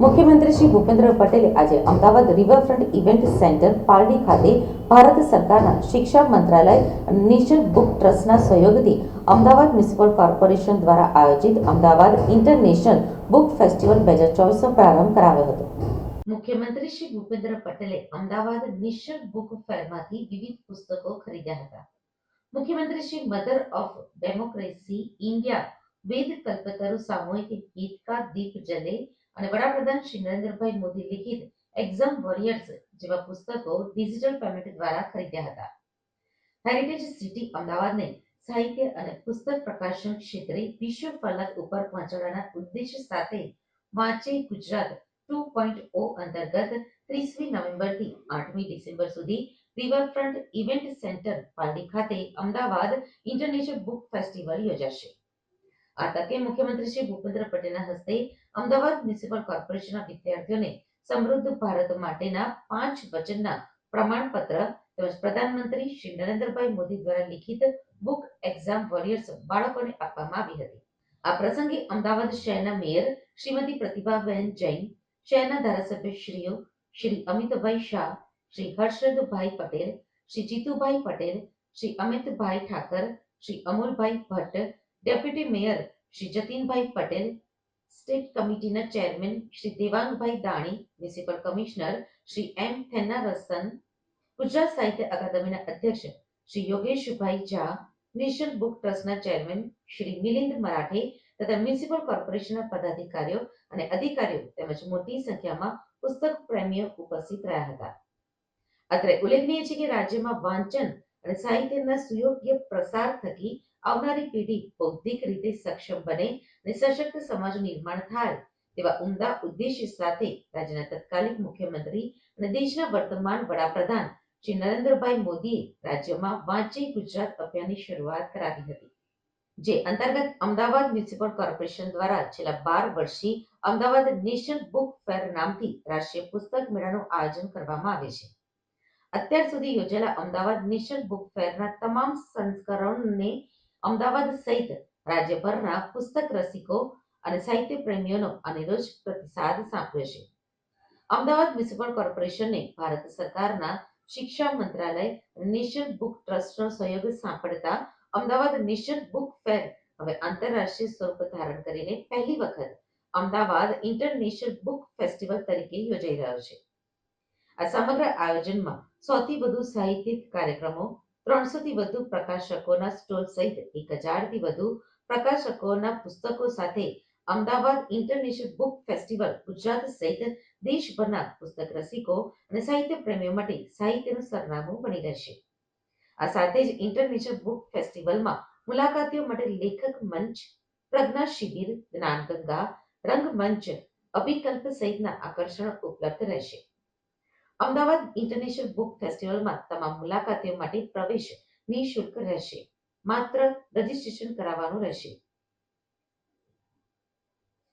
મુખ્યમંત્રી શ્રી ભૂપેન્દ્ર પટેલે આજે Ahmedabad riverfront event centre Paldi ખાતે ભારત સરકારના શિક્ષા મંત્રાલય નિશંક બુક ટ્રસ્ટના સહયોગથી અમદાવાદ મ્યુનિસિપલ કોર્પોરેશન દ્વારા આયોજિત અમદાવાદ ઇન્ટરનેશનલ બુક ફેસ્ટિવલ 2024નો પ્રારંભ કરાવ્યો હતો. મુખ્યમંત્રી શ્રી ભૂપેન્દ્ર પટેલે અમદાવાદ નિશંક બુક ફેરમાંથી વિવિધ પુસ્તકો ખરીદ્યા હતા. મુખ્યમંત્રી Shri mother of democracy India Ved Kalpataru સામૂહિક ગીતકાર દીપ જલે અને વડાપ્રધાન શ્રી નરેન્દ્રભાઈ મોદી લિખિત એક્ઝામ વોરિયર્સ જેવા પુસ્તકો ડિજિટલ પેમેન્ટ દ્વારા ખરીદ્યા હતા. હેરિટેજ સિટી અમદાવાદને સાહિત્ય અને પુસ્તક પ્રકાશન ક્ષેત્રે વિશ્વ ફલક ઉપર પહોંચાડવાના ઉદ્દેશ સાથે વાંચે ગુજરાત 2.0 અંતર્ગત 30મી નવેમ્બરથી 8મી ડિસેમ્બર સુધી રિવરફ્રન્ટ ઇવેન્ટ સેન્ટર પાલડી ખાતે અમદાવાદ ઇન્ટરનેશનલ બુક ફેસ્ટિવલ યોજાશે. આ તકે મુખ્યમંત્રી શ્રી ભૂપેન્દ્ર પટેલના હસ્તે અમદાવાદ મ્યુનિસિપલ કોર્પોરેશનના વિદ્યાર્થીઓને સમૃદ્ધ ભારત માટેના 5 વચનના પ્રમાણપત્ર તેમજ પ્રધાનમંત્રી શ્રી નરેન્દ્રભાઈ મોદી દ્વારા લિખિત બુક એક્ઝામ વોરિયર્સ બાળકોને આપવામાં આવી હતી. આ પ્રસંગે અમદાવાદ શહેરના મેયર શ્રીમતી પ્રતિભાબેન જૈન, શહેરના ધારાસભ્યશ્રીઓ શ્રી અમિતભાઈ શાહ, શ્રી હર્ષદભાઈ પટેલ, શ્રી જીતુભાઈ પટેલ, શ્રી અમિતભાઈ ઠાકર, શ્રી અમુલભાઈ ભટ્ટ, ડેપ્યુટી મેયર શ્રી જતીનભાઈ પટેલ, સ્ટેટ કમિટીના chairman Shri Devangbhai Dani, municipal commissioner Shri એમ થેન્નારસન, ગુજરાત સાહિત્ય અકાદમીના અધ્યક્ષ શ્રી યોગેશભાઈ ઝા, નેશનલ બુક ટ્રસ્ટના ચેરમેન શ્રી મિલિંદ મરાઠે તથા મ્યુનિસિપલ કોર્પોરેશનના પદાધિકારીઓ અને અધિકારીઓ તેમજ મોટી સંખ્યામાં પુસ્તક પ્રેમીઓ ઉપસ્થિત રહ્યા હતા. અત્રે ઉલ્લેખનીય છે કે રાજ્યમાં વાંચન અને સાહિત્યના સુયોગ્ય પ્રસાર થકી આવનારી પેઢી બૌદ્ધિક રીતે સક્ષમ બને અને સશક્ત સમાજનું નિર્માણ થાય તેવા ઉમદા ઉદ્દેશ્ય સાથે રાજ્યના તત્કાલીન મુખ્યમંત્રી અને દેશના વર્તમાન વડાપ્રધાન શ્રી નરેન્દ્રભાઈ મોદીએ રાજ્યમાં વાંચે ગુજરાત અભિયાનની શરૂઆત કરાવી હતી, જે અંતર્ગત અમદાવાદ મ્યુનિસિપલ કોર્પોરેશન દ્વારા છેલ્લા 12 વર્ષથી અમદાવાદ નેશનલ બુક ફેર નામથી રાષ્ટ્રીય પુસ્તક મેળાનું આયોજન કરવામાં આવે છે. અત્યાર સુધી યોજેલા અમદાવાદ નેશનલ બુક ફેરના તમામ સંસ્કરણોને અમદાવાદ સહિત રાજ્યભરના પુસ્તક રસિકો અને સાહિત્ય પ્રેમીઓનો અનેરોજ પ્રતિસાદ સાંપડ્યો છે. અમદાવાદ મ્યુનિસિપલ કોર્પોરેશનને ભારત સરકારના શિક્ષા મંત્રાલય નેશનલ બુક ટ્રસ્ટનો સહયોગ સાંપડતા અમદાવાદ નેશનલ બુક ફેર હવે આંતરરાષ્ટ્રીય સ્વરૂપ ધારણ કરીને પહેલી વખત અમદાવાદ ઇન્ટરનેશનલ બુક ફેસ્ટિવલ તરીકે યોજાઈ રહ્યો છે. આ સમગ્ર આયોજનમાં 100થી વધુ સાહિત્યિક કાર્યક્રમો, 300થી વધુ પ્રકાશકોના સ્ટોલ સહિત 1000થી વધુ પ્રકાશકોના પુસ્તકો સાથે Ahmedabad international book festival Gujarat સહિત દેશભરના પુસ્તક રસિકો અને સાહિત્ય પ્રેમીઓ માટે સાહિત્યનું સરનામું બની રહેશે. આ સાથે જ ઇન્ટરનેશનલ બુક ફેસ્ટિવલમાં મુલાકાતીઓ માટે લેખક મંચ, પ્રજ્ઞા શિબિર, જ્ઞાનગંગા, રંગમંચ, અભિકલ્પ સહિતના આકર્ષણો ઉપલબ્ધ રહેશે. અમદાવાદ ઇન્ટરનેશનલ બુક ફેસ્ટિવલમાં તમામ મુલાકાતીઓ માટે પ્રવેશ નિઃશુલ્ક રહેશે. માત્ર રજીસ્ટ્રેશન કરાવવાનું રહેશે.